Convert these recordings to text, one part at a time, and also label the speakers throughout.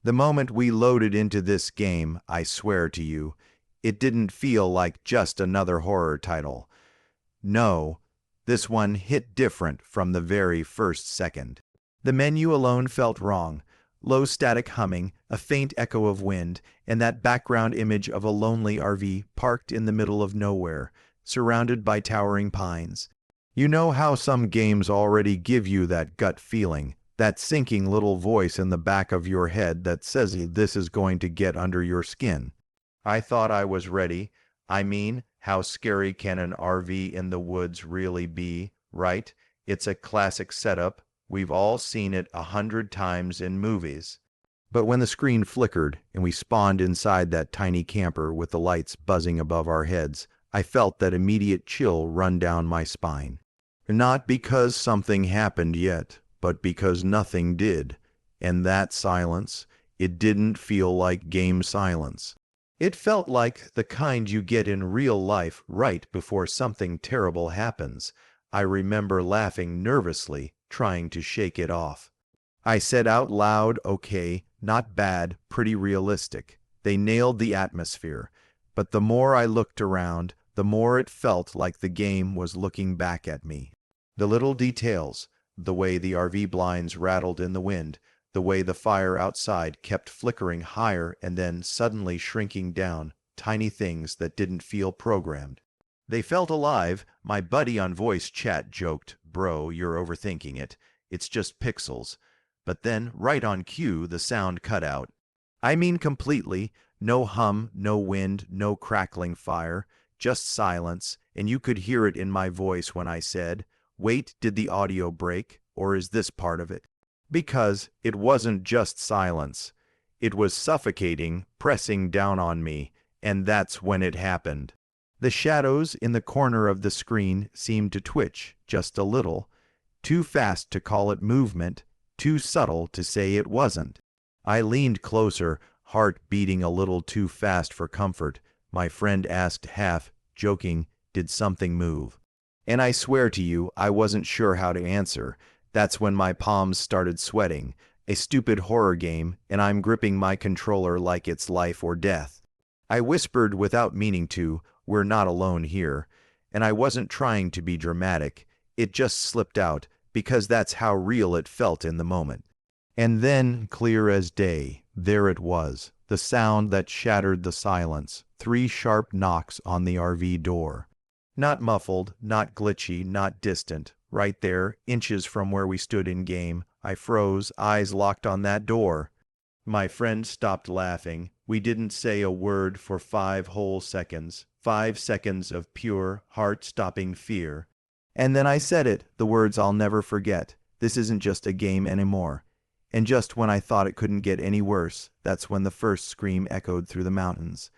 Speaker 1: The moment we loaded into this game, I swear to you, it didn't feel like just another horror title. No, this one hit different from the very first second. The menu alone felt wrong. Low static humming, a faint echo of wind, and that background image of a lonely RV parked in the middle of nowhere, surrounded by towering pines. You know how some games already give you that gut feeling, that sinking little voice in the back of your head that says this is going to get under your skin. I thought I was ready. I mean, how scary can an RV in the woods really be, right? It's a classic setup. We've all seen it 100 times in movies. But when the screen flickered and we spawned inside that tiny camper with the lights buzzing above our heads, I felt that immediate chill run down my spine. Not because something happened yet, but because nothing did. And that silence, it didn't feel like game silence. It felt like the kind you get in real life right before something terrible happens. I remember laughing nervously, trying to shake it off. I said out loud, okay, not bad, pretty realistic. They nailed the atmosphere. But the more I looked around, the more it felt like the game was looking back at me. The little details, the way the RV blinds rattled in the wind, the way the fire outside kept flickering higher and then suddenly shrinking down, tiny things that didn't feel programmed. They felt alive. My buddy on voice chat joked, "Bro, you're overthinking it. It's just pixels." But then, right on cue, the sound cut out. I mean completely. No hum, no wind, no crackling fire, just silence, and you could hear it in my voice when I said, "Wait, did the audio break, or is this part of it?" Because it wasn't just silence. It was suffocating, pressing down on me, and that's when it happened. The shadows in the corner of the screen seemed to twitch just a little, too fast to call it movement, too subtle to say it wasn't. I leaned closer, heart beating a little too fast for comfort. My friend asked, half joking, "Did something move?" And I swear to you, I wasn't sure how to answer. That's when my palms started sweating. A stupid horror game, and I'm gripping my controller like it's life or death. I whispered without meaning to, "We're not alone here." And I wasn't trying to be dramatic. It just slipped out, because that's how real it felt in the moment. And then, clear as day, there it was, the sound that shattered the silence, 3 sharp knocks on the RV door. Not muffled, not glitchy, not distant. Right there, inches from where we stood in game. I froze, eyes locked on that door. My friend stopped laughing. We didn't say a word for 5 whole seconds. 5 seconds of pure, heart-stopping fear. And then I said it, the words I'll never forget. This isn't just a game anymore. And just when I thought it couldn't get any worse, that's when the first scream echoed through the mountains.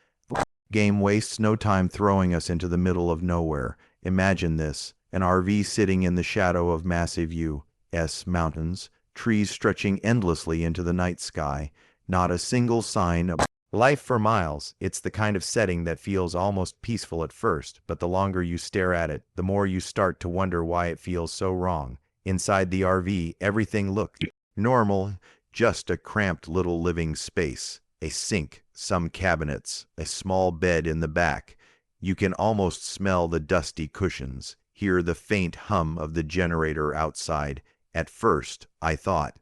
Speaker 1: Game wastes no time throwing us into the middle of nowhere. Imagine this, an RV sitting in the shadow of massive U.S. mountains, trees stretching endlessly into the night sky, not a single sign of life for miles. It's the kind of setting that feels almost peaceful at first, but the longer you stare at it, the more you start to wonder why it feels so wrong. Inside the RV, everything looked normal, just a cramped little living space. A sink, some cabinets, a small bed in the back. You can almost smell the dusty cushions, hear the faint hum of the generator outside. At first, I thought,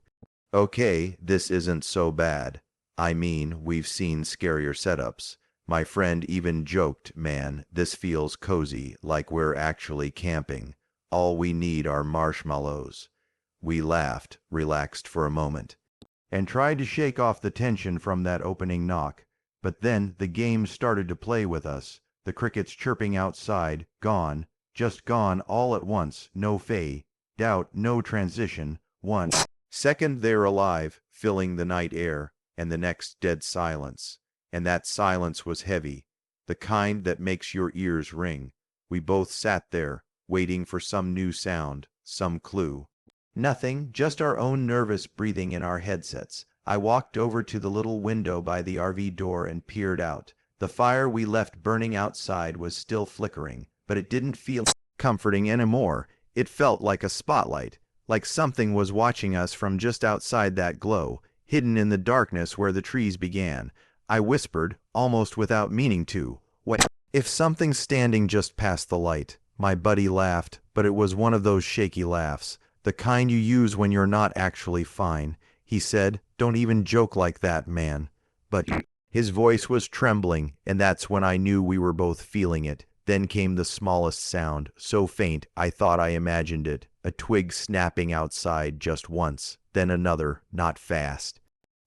Speaker 1: okay, this isn't so bad. I mean, we've seen scarier setups. My friend even joked, "Man, this feels cozy, like we're actually camping. All we need are marshmallows." We laughed, relaxed for a moment, and tried to shake off the tension from that opening knock. But then the game started to play with us. The crickets chirping outside, gone, just gone all at once, no fade, doubt, no transition. 1 second they're alive, filling the night air, and the next dead silence. And that silence was heavy, the kind that makes your ears ring. We both sat there, waiting for some new sound, some clue. Nothing, just our own nervous breathing in our headsets. I walked over to the little window by the RV door and peered out. The fire we left burning outside was still flickering, but it didn't feel comforting anymore. It felt like a spotlight, like something was watching us from just outside that glow, hidden in the darkness where the trees began. I whispered, almost without meaning to, "What if something's standing just past the light?" My buddy laughed, but it was one of those shaky laughs, the kind you use when you're not actually fine. He said, "Don't even joke like that, man." But his voice was trembling, and that's when I knew we were both feeling it. Then came the smallest sound, so faint I thought I imagined it, a twig snapping outside just once, then another, not fast.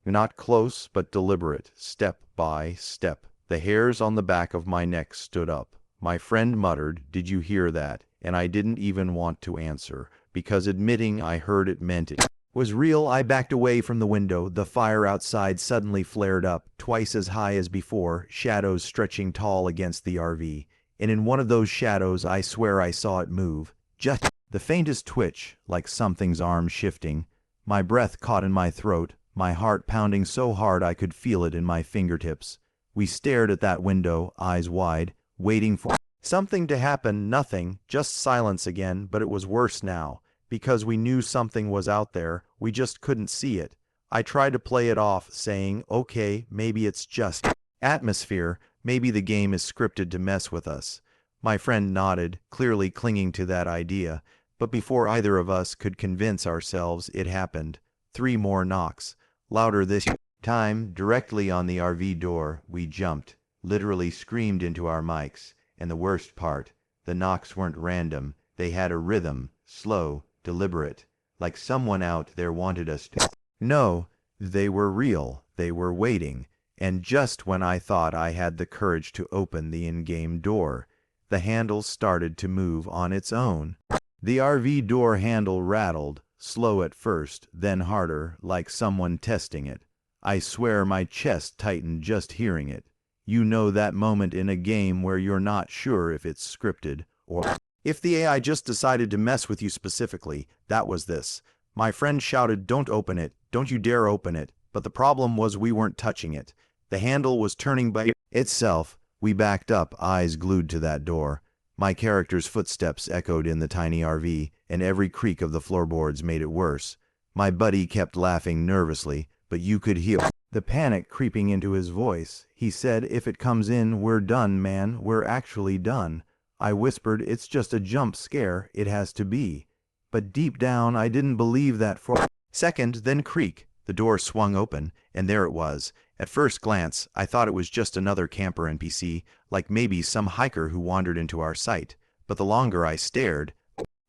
Speaker 1: Not close, but deliberate, step by step. The hairs on the back of my neck stood up. My friend muttered, "Did you hear that?" And I didn't even want to answer, because admitting I heard it meant it was real. I backed away from the window. The fire outside suddenly flared up, twice as high as before, shadows stretching tall against the RV. And in one of those shadows, I swear I saw it move. Just the faintest twitch, like something's arm shifting. My breath caught in my throat, my heart pounding so hard I could feel it in my fingertips. We stared at that window, eyes wide, waiting for something to happen. Nothing, just silence again, but it was worse now. Because we knew something was out there, we just couldn't see it. I tried to play it off, saying, "Okay, maybe it's just atmosphere. Maybe the game is scripted to mess with us." My friend nodded, clearly clinging to that idea. But before either of us could convince ourselves, it happened. 3 more knocks, louder this time, directly on the RV door. We jumped, literally screamed into our mics. And the worst part, the knocks weren't random. They had a rhythm, slow, deliberate, like someone out there wanted us to. No, they were real. They were waiting. And just when I thought I had the courage to open the in-game door, the handle started to move on its own. The RV door handle rattled, slow at first, then harder, like someone testing it. I swear my chest tightened just hearing it. You know that moment in a game where you're not sure if it's scripted or if the AI just decided to mess with you specifically. That was this. My friend shouted, "Don't open it. Don't you dare open it." But the problem was we weren't touching it. The handle was turning by itself. We backed up, eyes glued to that door. My character's footsteps echoed in the tiny RV, and every creak of the floorboards made it worse. My buddy kept laughing nervously, but you could hear the panic creeping into his voice. He said, "If it comes in, we're done, man. We're actually done." I whispered, "It's just a jump scare. It has to be." But deep down, I didn't believe that for a second. Then creak. The door swung open, and there it was. At first glance, I thought it was just another camper NPC, like maybe some hiker who wandered into our sight. But the longer I stared,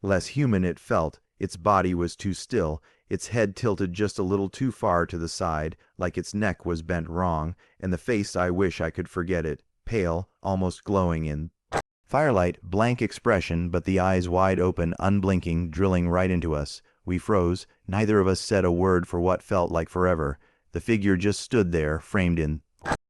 Speaker 1: less human it felt. Its body was too still, its head tilted just a little too far to the side, like its neck was bent wrong, and the face, I wish I could forget it, pale, almost glowing in firelight, blank expression, but the eyes wide open, unblinking, drilling right into us. We froze. Neither of us said a word for what felt like forever. The figure just stood there, framed in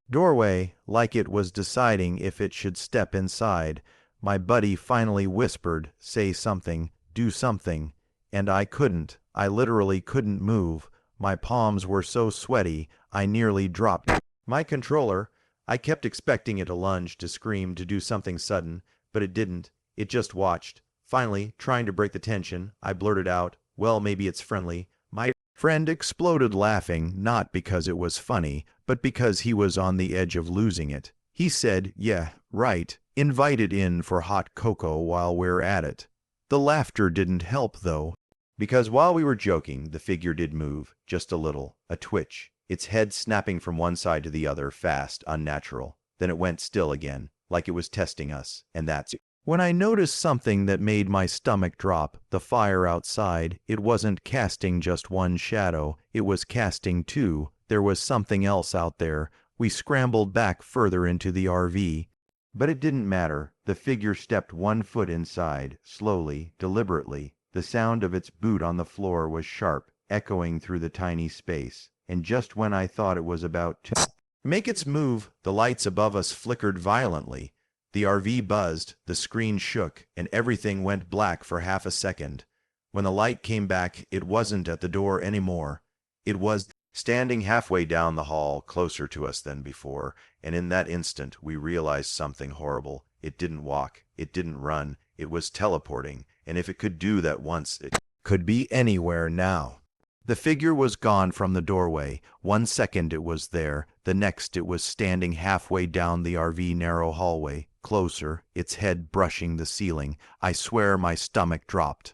Speaker 1: doorway, like it was deciding if it should step inside. My buddy finally whispered, "Say something, do something." And I couldn't. I literally couldn't move. My palms were so sweaty, I nearly dropped my controller. I kept expecting it to lunge, to scream, to do something sudden, but it didn't. It just watched. Finally, trying to break the tension, I blurted out, "Well, maybe it's friendly." My friend exploded laughing, not because it was funny, but because he was on the edge of losing it. He said, "Yeah, right. Invite it in for hot cocoa while we're at it." The laughter didn't help, though, because while we were joking, the figure did move, just a little, a twitch, its head snapping from one side to the other, fast, unnatural. Then it went still again, like it was testing us, and that's when I noticed something that made my stomach drop. The fire outside, it wasn't casting just one shadow, it was casting 2. There was something else out there. We scrambled back further into the RV. But it didn't matter. The figure stepped 1 foot inside, slowly, deliberately. The sound of its boot on the floor was sharp, echoing through the tiny space. And just when I thought it was about to make its move, the lights above us flickered violently. The RV buzzed, the screen shook, and everything went black for half a second. When the light came back, it wasn't at the door anymore. It was standing halfway down the hall, closer to us than before, and in that instant we realized something horrible. It didn't walk, it didn't run, it was teleporting, and if it could do that once, it could be anywhere now. The figure was gone from the doorway. 1 second it was there, the next it was standing halfway down the RV narrow hallway, closer, its head brushing the ceiling. I swear my stomach dropped.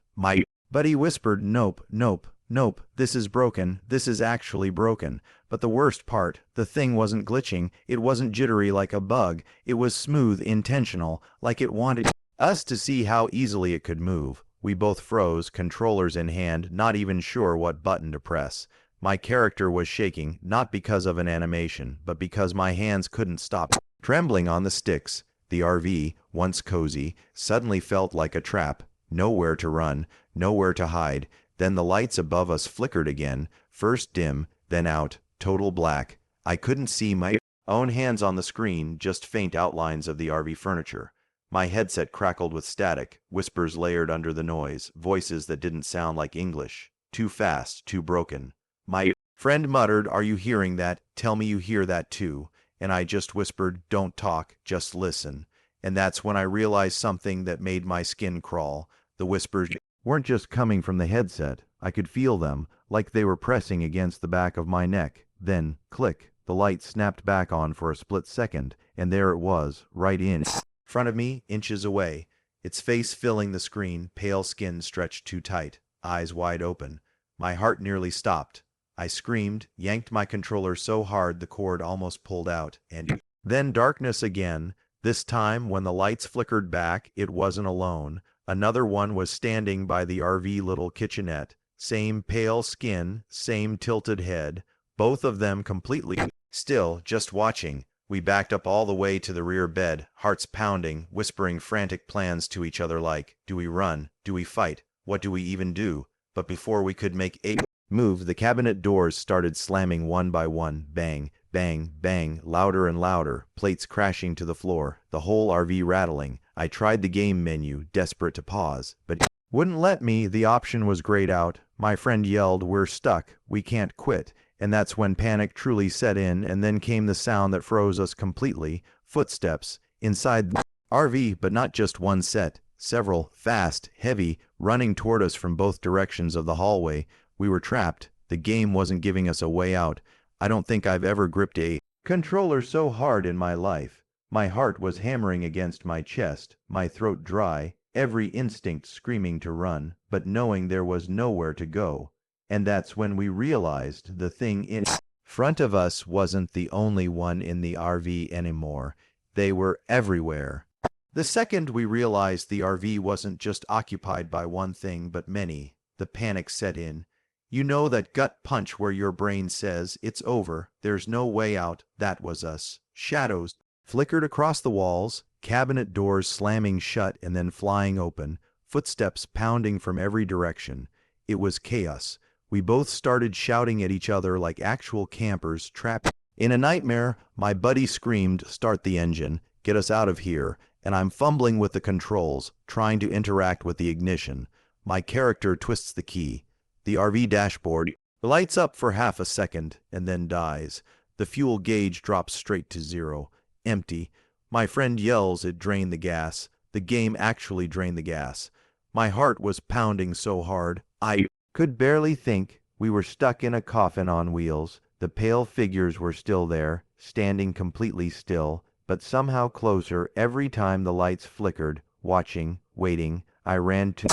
Speaker 1: But he whispered, "Nope, nope, nope, this is broken, this is actually broken." But the worst part, the thing wasn't glitching, it wasn't jittery like a bug, it was smooth, intentional, like it wanted us to see how easily it could move. We both froze, controllers in hand, not even sure what button to press. My character was shaking, not because of an animation, but because my hands couldn't stop trembling on the sticks. The RV, once cozy, suddenly felt like a trap. Nowhere to run, nowhere to hide. Then the lights above us flickered again, first dim, then out, total black. I couldn't see my own hands on the screen, just faint outlines of the RV furniture. My headset crackled with static, whispers layered under the noise, voices that didn't sound like English. Too fast, too broken. My friend muttered, "Are you hearing that? Tell me you hear that too." And I just whispered, "Don't talk, just listen." And that's when I realized something that made my skin crawl. The whispers weren't just coming from the headset. I could feel them, like they were pressing against the back of my neck. Then, click, the light snapped back on for a split second, and there it was, right in front of me, inches away, its face filling the screen, pale skin stretched too tight, eyes wide open. My heart nearly stopped. I screamed, yanked my controller so hard the cord almost pulled out, and then darkness again. This time, when the lights flickered back, it wasn't alone. Another one was standing by the RV little kitchenette. Same pale skin, same tilted head, both of them completely still, just watching. We backed up all the way to the rear bed, hearts pounding, whispering frantic plans to each other like, do we run? Do we fight? What do we even do? But before we could make a move, the cabinet doors started slamming one by one, bang, bang, bang, louder and louder, plates crashing to the floor, the whole RV rattling. I tried the game menu, desperate to pause, but it wouldn't let me. The option was grayed out. My friend yelled, "We're stuck, we can't quit." And that's when panic truly set in, and then came the sound that froze us completely. Footsteps inside the RV, but not just one set, several, fast, heavy, running toward us from both directions of the hallway. We were trapped. The game wasn't giving us a way out. I don't think I've ever gripped a controller so hard in my life. My heart was hammering against my chest, my throat dry, every instinct screaming to run, but knowing there was nowhere to go. And that's when we realized the thing in front of us wasn't the only one in the RV anymore. They were everywhere. The second we realized the RV wasn't just occupied by one thing, but many, the panic set in. You know that gut punch where your brain says, it's over, there's no way out. That was us. Shadows flickered across the walls, cabinet doors slamming shut and then flying open, footsteps pounding from every direction. It was chaos. We both started shouting at each other like actual campers trapped in a nightmare. My buddy screamed, "Start the engine, get us out of here," and I'm fumbling with the controls, trying to interact with the ignition. My character twists the key. The RV dashboard lights up for half a second and then dies. The fuel gauge drops straight to zero. Empty. My friend yells it drained the gas. The game actually drained the gas. My heart was pounding so hard, I could barely think. We were stuck in a coffin on wheels. The pale figures were still there, standing completely still, but somehow closer every time the lights flickered, watching, waiting. I ran to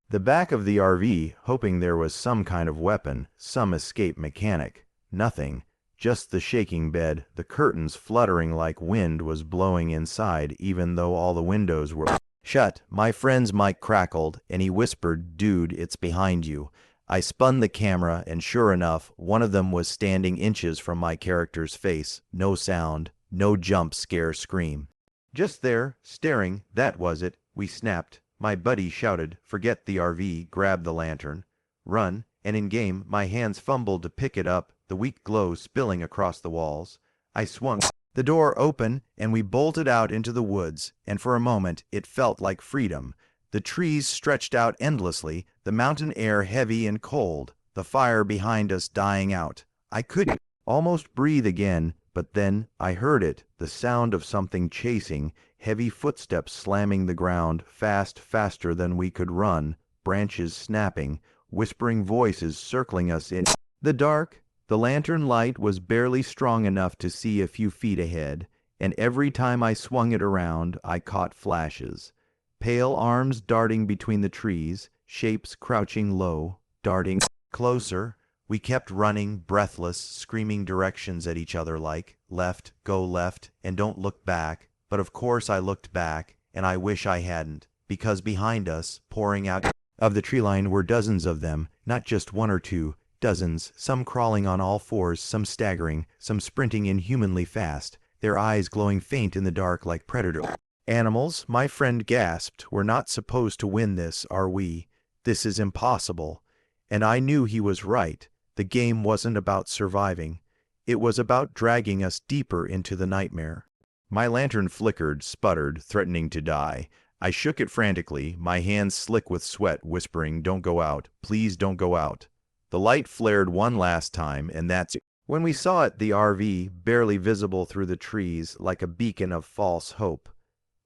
Speaker 1: the back of the RV, hoping there was some kind of weapon, some escape mechanic. Nothing. Just the shaking bed, the curtains fluttering like wind was blowing inside, even though all the windows were shut. My friend's mic crackled, and he whispered, "Dude, it's behind you." I spun the camera, and sure enough, one of them was standing inches from my character's face. No sound, no jump scare scream. Just there, staring, that was it. We snapped. My buddy shouted, "Forget the RV, grab the lantern. Run," and in-game, my hands fumbled to pick it up, the weak glow spilling across the walls. I swung the door open, and we bolted out into the woods, and for a moment, it felt like freedom. The trees stretched out endlessly, the mountain air heavy and cold, the fire behind us dying out. I could almost breathe again, but then I heard it, the sound of something chasing, heavy footsteps slamming the ground, fast, faster than we could run, branches snapping. whispering voices circling us in the dark. The lantern light was barely strong enough to see a few feet ahead, and every time I swung it around, I caught flashes. Pale arms darting between the trees, shapes crouching low, darting closer. We kept running, breathless, screaming directions at each other like, left, go left, and don't look back. But of course I looked back, and I wish I hadn't, because behind us, pouring out of the tree line, were dozens of them, not just one or two, dozens, some crawling on all fours, some staggering, some sprinting inhumanly fast, their eyes glowing faint in the dark like predator animals. My friend gasped, "We're not supposed to win this, are we? This is impossible." And I knew he was right. The game wasn't about surviving. It was about dragging us deeper into the nightmare. My lantern flickered, sputtered, threatening to die. I shook it frantically, my hands slick with sweat, whispering, "Don't go out. Please don't go out." The light flared one last time, and that's it. When we saw it, the RV, barely visible through the trees, like a beacon of false hope.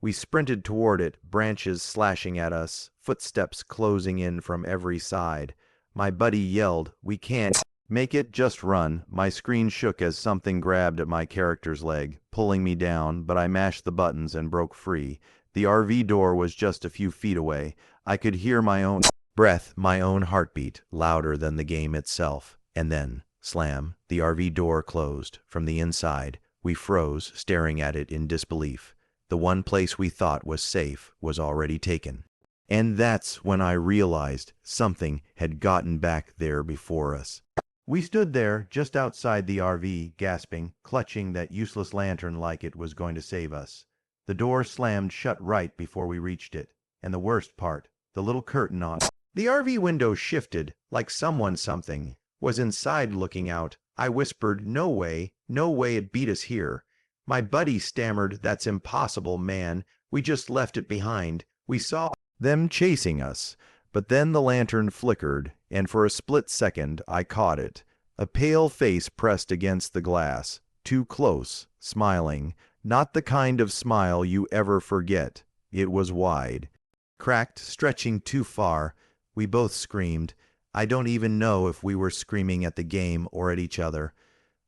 Speaker 1: We sprinted toward it, branches slashing at us, footsteps closing in from every side. My buddy yelled, "We can't make it, just run." My screen shook as something grabbed at my character's leg, pulling me down, but I mashed the buttons and broke free. The RV door was just a few feet away. I could hear my own breath, my own heartbeat, louder than the game itself. And then, slam, the RV door closed. From the inside, we froze, staring at it in disbelief. The one place we thought was safe was already taken. And that's when I realized something had gotten back there before us. We stood there, just outside the RV, gasping, clutching that useless lantern like it was going to save us. The door slammed shut right before we reached it. And the worst part, the little curtain on the RV window shifted, like something was inside looking out. I whispered, no way it beat us here." My buddy stammered, "That's impossible, man. We just left it behind. We saw them chasing us." But then the lantern flickered, and for a split second I caught it. A pale face pressed against the glass, too close, smiling. Not the kind of smile you ever forget. It was wide, cracked, stretching too far. We both screamed. I don't even know if we were screaming at the game or at each other.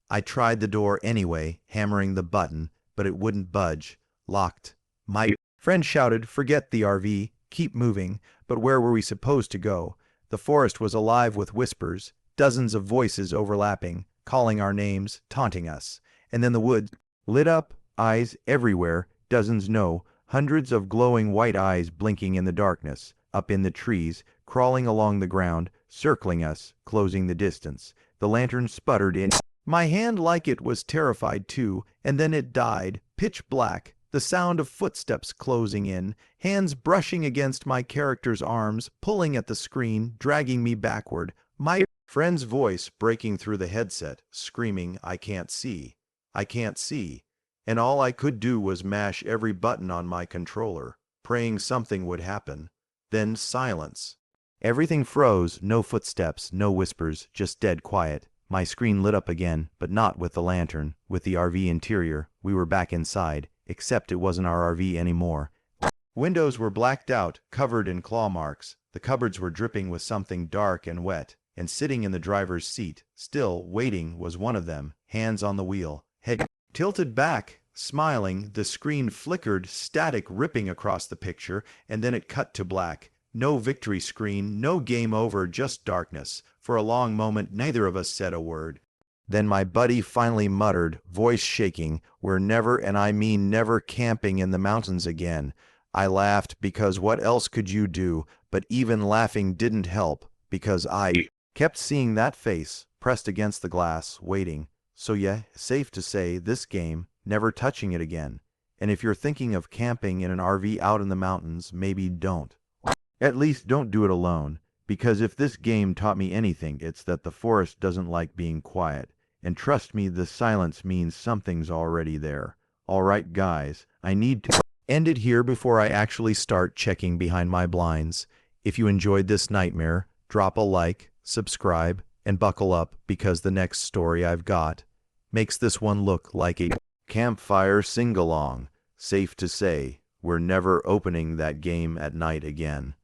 Speaker 1: I tried the door anyway, hammering the button, but it wouldn't budge. Locked. My friend shouted, "Forget the RV. Keep moving." But where were we supposed to go? The forest was alive with whispers, dozens of voices overlapping, calling our names, taunting us. And then the woods lit up, eyes everywhere, dozens, no, hundreds of glowing white eyes blinking in the darkness, up in the trees, crawling along the ground, circling us, closing the distance. The lantern sputtered in my hand like it was terrified too, and then it died, pitch black, the sound of footsteps closing in, hands brushing against my character's arms, pulling at the screen, dragging me backward. My friend's voice breaking through the headset, screaming, "I can't see. I can't see." And all I could do was mash every button on my controller, praying something would happen. Then silence. Everything froze, no footsteps, no whispers, just dead quiet. My screen lit up again, but not with the lantern, with the RV interior. We were back inside, except it wasn't our RV anymore. Windows were blacked out, covered in claw marks. The cupboards were dripping with something dark and wet, and sitting in the driver's seat, still waiting, was one of them, hands on the wheel, head tilted back, smiling. The screen flickered, static ripping across the picture, and then it cut to black. No victory screen, no game over, just darkness. For a long moment, neither of us said a word. Then my buddy finally muttered, voice shaking, "We're never, and I mean never, camping in the mountains again." I laughed, because what else could you do? But even laughing didn't help, because I kept seeing that face, pressed against the glass, waiting. So yeah, safe to say, this game, never touching it again. And if you're thinking of camping in an RV out in the mountains, maybe don't. At least don't do it alone, because if this game taught me anything, it's that the forest doesn't like being quiet. And trust me, the silence means something's already there. Alright guys, I need to end it here before I actually start checking behind my blinds. If you enjoyed this nightmare, drop a like, subscribe, and buckle up, because the next story I've got makes this one look like a campfire sing-along. Safe to say, we're never opening that game at night again.